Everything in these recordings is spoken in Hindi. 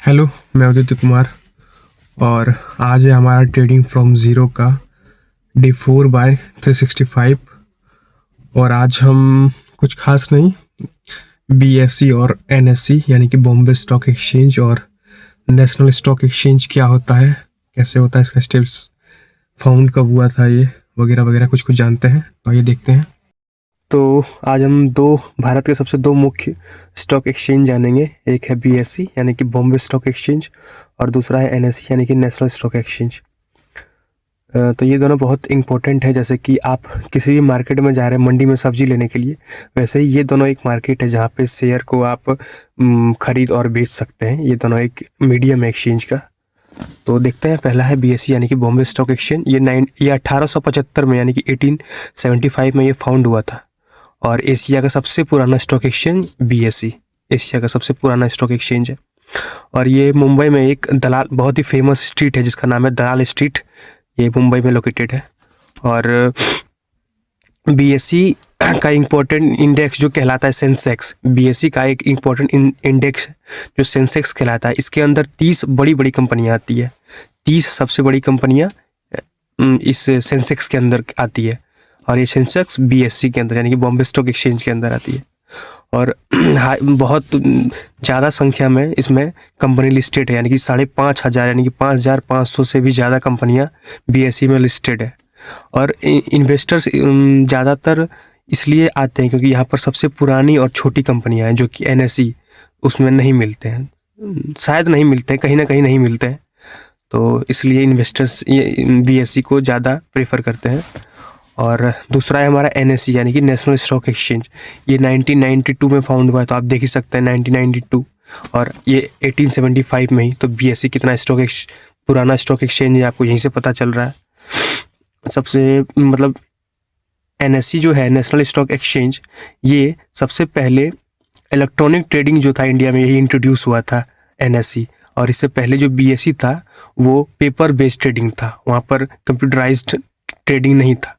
हेलो, मैं उदित कुमार और आज है हमारा ट्रेडिंग फ्रॉम ज़ीरो का डे 4/365। और आज हम कुछ खास नहीं, बीएसई और एनएसई यानी कि बॉम्बे स्टॉक एक्सचेंज और नेशनल स्टॉक एक्सचेंज क्या होता है, कैसे होता है, इसका स्टेप्स, फाउंड कब हुआ था, ये वगैरह वगैरह कुछ कुछ जानते हैं। तो ये देखते हैं। तो आज हम भारत के सबसे दो मुख्य स्टॉक एक्सचेंज जानेंगे। एक है बीएसई यानी कि बॉम्बे स्टॉक एक्सचेंज और दूसरा है एनएसई यानी कि नेशनल स्टॉक एक्सचेंज। तो ये दोनों बहुत इंपॉर्टेंट है। जैसे कि आप किसी भी मार्केट में जा रहे हैं मंडी में सब्जी लेने के लिए, वैसे ही ये दोनों एक मार्केट है जहाँ पे शेयर को आप खरीद और बेच सकते हैं। ये दोनों एक मीडियम है एक्सचेंज का। तो देखते हैं। पहला है बीएसई यानी कि बॉम्बे स्टॉक एक्सचेंज। ये 1875 में यानी कि 1875 में ये फाउंड हुआ था और एशिया का सबसे पुराना स्टॉक एक्सचेंज बीएसई एशिया का सबसे पुराना स्टॉक एक्सचेंज है। और ये मुंबई में एक दलाल, बहुत ही फेमस स्ट्रीट है जिसका नाम है दलाल स्ट्रीट, ये मुंबई में लोकेटेड है। और बीएसई का इम्पोर्टेंट इंडेक्स जो कहलाता है सेंसेक्स, बीएसई का एक इम्पोर्टेंट इंडेक्स जो सेंसेक्स कहलाता है, इसके अंदर 30 बड़ी बड़ी कंपनियां आती है। 30 सबसे बड़ी कंपनियां इस सेंसेक्स के अंदर आती है और ये सेंसेक्स बीएसई के अंदर यानी कि बॉम्बे स्टॉक एक्सचेंज के अंदर आती है। और बहुत ज़्यादा संख्या में इसमें कंपनी लिस्टेड है, यानी कि 5,500 यानी कि 5,500 से भी ज़्यादा कंपनियां बीएसई में लिस्टेड है। और इन्वेस्टर्स ज़्यादातर इसलिए आते हैं क्योंकि यहाँ पर सबसे पुरानी और छोटी कंपनियां हैं जो कि एनएसई उसमें नहीं मिलते हैं, शायद नहीं मिलते हैं, कहीं ना कहीं नहीं मिलते हैं। तो इसलिए इन्वेस्टर्स ये बीएसई को ज़्यादा प्रेफर करते हैं। और दूसरा है हमारा एनएसई यानी कि नेशनल स्टॉक एक्सचेंज। ये 1992 में फाउंड हुआ है, तो आप देख ही सकते हैं 1992। और ये 1875 में ही। तो बीएसई कितना पुराना स्टॉक एक्सचेंज है आपको यहीं से पता चल रहा है। सबसे मतलब एनएसई जो है नेशनल स्टॉक एक्सचेंज, ये सबसे पहले इलेक्ट्रॉनिक ट्रेडिंग जो था इंडिया में यही इंट्रोड्यूस हुआ था एनएसई। और इससे पहले जो बीएसई था वो पेपर बेस्ड ट्रेडिंग था, वहाँ पर कंप्यूटराइज्ड ट्रेडिंग नहीं था,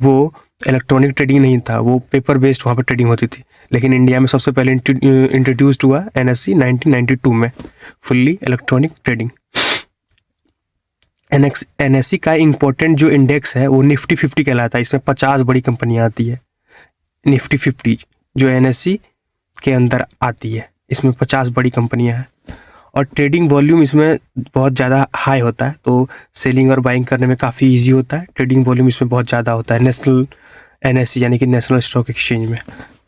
वो इलेक्ट्रॉनिक ट्रेडिंग नहीं था, वो पेपर बेस्ड वहाँ पर ट्रेडिंग होती थी। लेकिन इंडिया में सबसे पहले इंट्रोड्यूस्ड हुआ एनएसई 1992 में, फुल्ली इलेक्ट्रॉनिक ट्रेडिंग। एनएसई का इम्पोर्टेंट जो इंडेक्स है वो निफ्टी 50 कहलाता है। इसमें 50 बड़ी कंपनियां आती है। निफ्टी 50 जो एनएसई के अंदर आती है, इसमें 50 बड़ी कंपनियां हैं और ट्रेडिंग वॉल्यूम इसमें बहुत ज़्यादा हाई होता है, तो सेलिंग और बाइंग करने में काफ़ी इजी होता है। ट्रेडिंग वॉल्यूम इसमें बहुत ज़्यादा होता है नेशनल एनएसई यानी कि नेशनल स्टॉक एक्सचेंज में।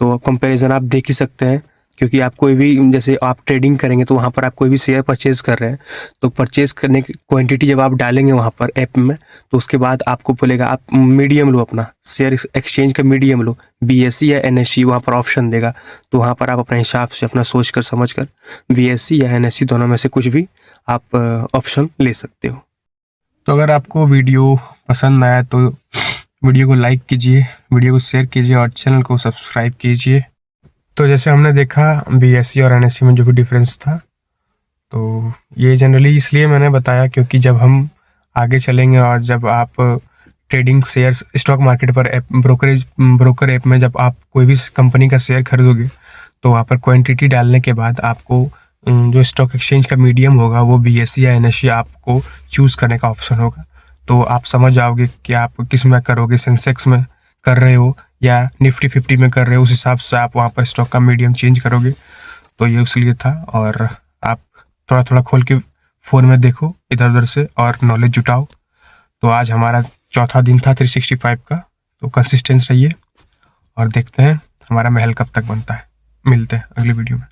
तो कंपैरिजन आप देख ही सकते हैं, क्योंकि आप कोई भी, जैसे आप ट्रेडिंग करेंगे तो वहाँ पर आप कोई भी शेयर परचेज कर रहे हैं, तो परचेज करने की क्वांटिटी जब आप डालेंगे वहाँ पर ऐप में, तो उसके बाद आपको बोलेगा आप मीडियम लो, अपना शेयर एक्सचेंज का मीडियम लो, बीएसई या एनएसई वहाँ पर ऑप्शन देगा। तो वहाँ पर आप अपने हिसाब से अपना सोच कर समझ कर बीएसई या एनएसई दोनों में से कुछ भी आप ऑप्शन ले सकते हो। तो अगर आपको वीडियो पसंद आया तो वीडियो को लाइक कीजिए, वीडियो को शेयर कीजिए और चैनल को सब्सक्राइब कीजिए। तो जैसे हमने देखा बीएसई और एनएसई में जो भी डिफरेंस था, तो ये जनरली इसलिए मैंने बताया क्योंकि जब हम आगे चलेंगे और जब आप ट्रेडिंग शेयर्स स्टॉक मार्केट पर ब्रोकर ऐप में जब आप कोई भी कंपनी का शेयर खरीदोगे, तो वहाँ पर क्वांटिटी डालने के बाद आपको जो स्टॉक एक्सचेंज का मीडियम होगा वो बीएसई या एनएसई आपको चूज़ करने का ऑप्शन होगा। तो आप समझ जाओगे कि आप किस में करोगे, सेंसेक्स में कर रहे हो या निफ्टी 50 में कर रहे हो, उस हिसाब से आप वहाँ पर स्टॉक का मीडियम चेंज करोगे। तो ये उसलिए था। और आप थोड़ा थोड़ा खोल के फ़ोन में देखो इधर उधर से और नॉलेज जुटाओ। तो आज हमारा चौथा दिन था 365 का। तो कंसिस्टेंस रहिए और देखते हैं हमारा महल कब तक बनता है। मिलते हैं अगली वीडियो में।